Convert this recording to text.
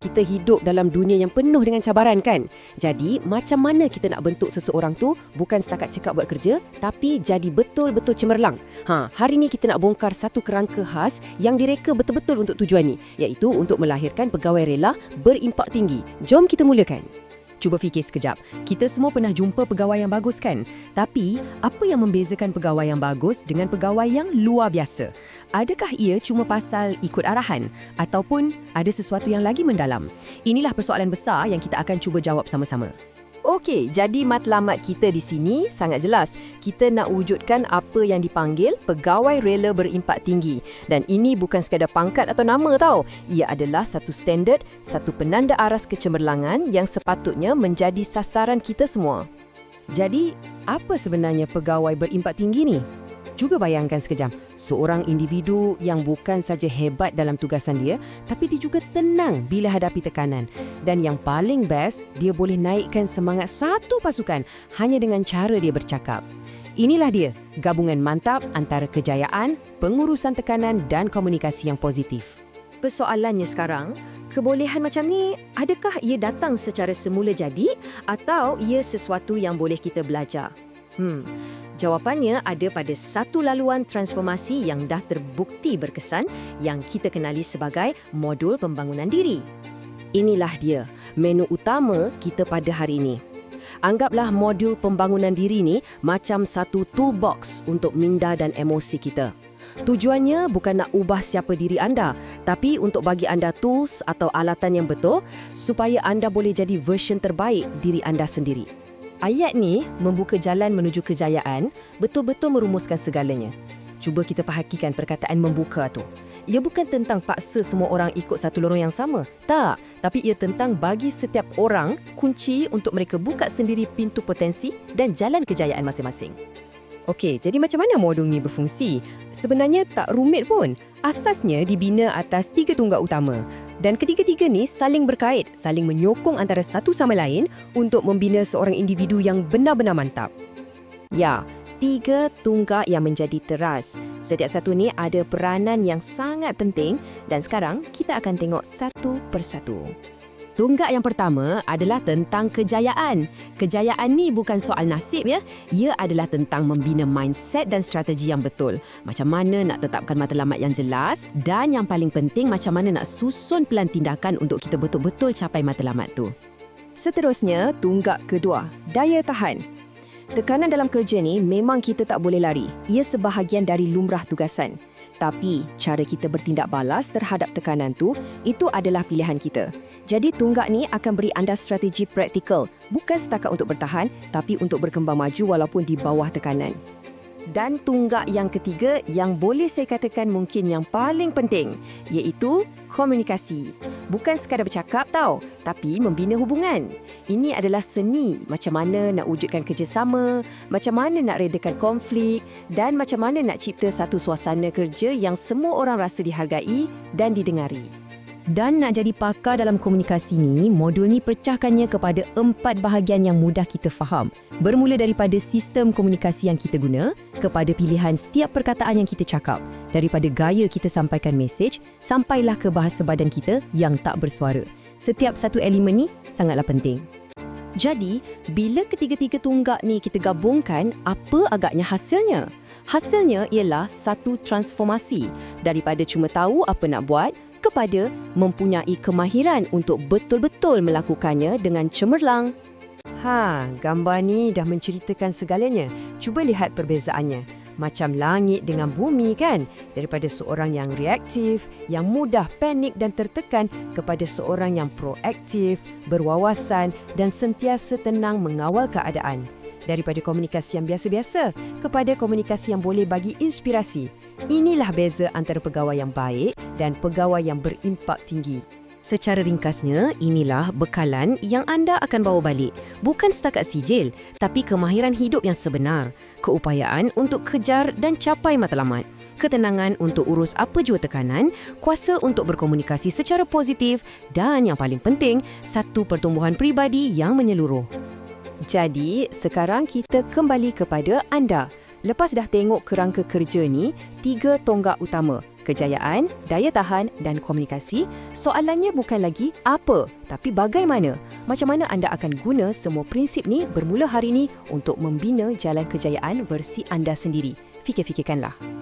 kita hidup dalam dunia yang penuh dengan cabaran kan? Jadi, macam mana kita nak bentuk seseorang tu bukan setakat cakap buat kerja, tapi jadi betul-betul cemerlang? Hari ni kita nak bongkar satu kerangka khas yang direka betul-betul untuk tujuan ni, iaitu untuk melahirkan pegawai rela berimpak tinggi. Jom kita mulakan. Cuba fikir sekejap. Kita semua pernah jumpa pegawai yang bagus kan? Tapi, apa yang membezakan pegawai yang bagus dengan pegawai yang luar biasa? Adakah ia cuma pasal ikut arahan? Ataupun ada sesuatu yang lagi mendalam? Inilah persoalan besar yang kita akan cuba jawab sama-sama. Okey, jadi matlamat kita di sini sangat jelas. Kita nak wujudkan apa yang dipanggil pegawai rela berimpak tinggi. Dan ini bukan sekadar pangkat atau nama tau. Ia adalah satu standard, satu penanda aras kecemerlangan yang sepatutnya menjadi sasaran kita semua. Jadi, apa sebenarnya pegawai berimpak tinggi ni? Cuba bayangkan sekejap, seorang individu yang bukan saja hebat dalam tugasan dia, tapi dia juga tenang bila hadapi tekanan. Dan yang paling best, dia boleh naikkan semangat satu pasukan hanya dengan cara dia bercakap. Inilah dia, gabungan mantap antara kejayaan, pengurusan tekanan dan komunikasi yang positif. Persoalannya sekarang, kebolehan macam ni, adakah ia datang secara semula jadi atau ia sesuatu yang boleh kita belajar? Jawapannya ada pada satu laluan transformasi yang dah terbukti berkesan yang kita kenali sebagai modul pembangunan diri. Inilah dia, menu utama kita pada hari ini. Anggaplah modul pembangunan diri ni macam satu toolbox untuk minda dan emosi kita. Tujuannya bukan nak ubah siapa diri anda, tapi untuk bagi anda tools atau alatan yang betul supaya anda boleh jadi version terbaik diri anda sendiri. Ayat ni membuka jalan menuju kejayaan, betul-betul merumuskan segalanya. Cuba kita perhatikan perkataan membuka tu. Ia bukan tentang paksa semua orang ikut satu lorong yang sama. Tak, tapi ia tentang bagi setiap orang kunci untuk mereka buka sendiri pintu potensi dan jalan kejayaan masing-masing. Okey, jadi macam mana modul ni berfungsi? Sebenarnya tak rumit pun. Asasnya dibina atas 3 tunggak utama. Dan ketiga-tiga ni saling berkait, saling menyokong antara satu sama lain untuk membina seorang individu yang benar-benar mantap. Ya, 3 tunggak yang menjadi teras. Setiap satu ni ada peranan yang sangat penting dan sekarang kita akan tengok satu persatu. Tunggak yang pertama adalah tentang kejayaan. Kejayaan ni bukan soal nasib ya. Ia adalah tentang membina mindset dan strategi yang betul. Macam mana nak tetapkan matlamat yang jelas dan yang paling penting macam mana nak susun pelan tindakan untuk kita betul-betul capai matlamat tu. Seterusnya, tunggak kedua, daya tahan. Tekanan dalam kerja ni memang kita tak boleh lari. Ia sebahagian dari lumrah tugasan. Tapi, cara kita bertindak balas terhadap tekanan tu, itu adalah pilihan kita. Jadi, tunggak ni akan beri anda strategi praktikal, bukan setakat untuk bertahan, tapi untuk berkembang maju walaupun di bawah tekanan. Dan tunggak yang ketiga yang boleh saya katakan mungkin yang paling penting, iaitu komunikasi. Bukan sekadar bercakap tau, tapi membina hubungan. Ini adalah seni macam mana nak wujudkan kerjasama, macam mana nak redakan konflik dan macam mana nak cipta satu suasana kerja yang semua orang rasa dihargai dan didengari. Dan nak jadi pakar dalam komunikasi ni, modul ni pecahkannya kepada 4 bahagian yang mudah kita faham. Bermula daripada sistem komunikasi yang kita guna, kepada pilihan setiap perkataan yang kita cakap, daripada gaya kita sampaikan mesej, sampailah ke bahasa badan kita yang tak bersuara. Setiap satu elemen ni sangatlah penting. Jadi, bila ketiga-tiga tunggak ni kita gabungkan, apa agaknya hasilnya? Hasilnya ialah satu transformasi daripada cuma tahu apa nak buat kepada mempunyai kemahiran untuk betul-betul melakukannya dengan cemerlang. Gambar ni dah menceritakan segalanya. Cuba lihat perbezaannya. Macam langit dengan bumi kan? Daripada seorang yang reaktif, yang mudah panik dan tertekan kepada seorang yang proaktif, berwawasan dan sentiasa tenang mengawal keadaan. Daripada komunikasi yang biasa-biasa kepada komunikasi yang boleh bagi inspirasi. Inilah beza antara pegawai yang baik dan pegawai yang berimpak tinggi. Secara ringkasnya, inilah bekalan yang anda akan bawa balik. Bukan setakat sijil, tapi kemahiran hidup yang sebenar. Keupayaan untuk kejar dan capai matlamat. Ketenangan untuk urus apa jua tekanan, kuasa untuk berkomunikasi secara positif dan yang paling penting, satu pertumbuhan peribadi yang menyeluruh. Jadi, sekarang kita kembali kepada anda. Lepas dah tengok kerangka kerja ni, 3 tonggak utama. Kejayaan, daya tahan dan komunikasi, soalannya bukan lagi apa, tapi bagaimana. Macam mana anda akan guna semua prinsip ni bermula hari ini untuk membina jalan kejayaan versi anda sendiri. Fikir-fikirkanlah.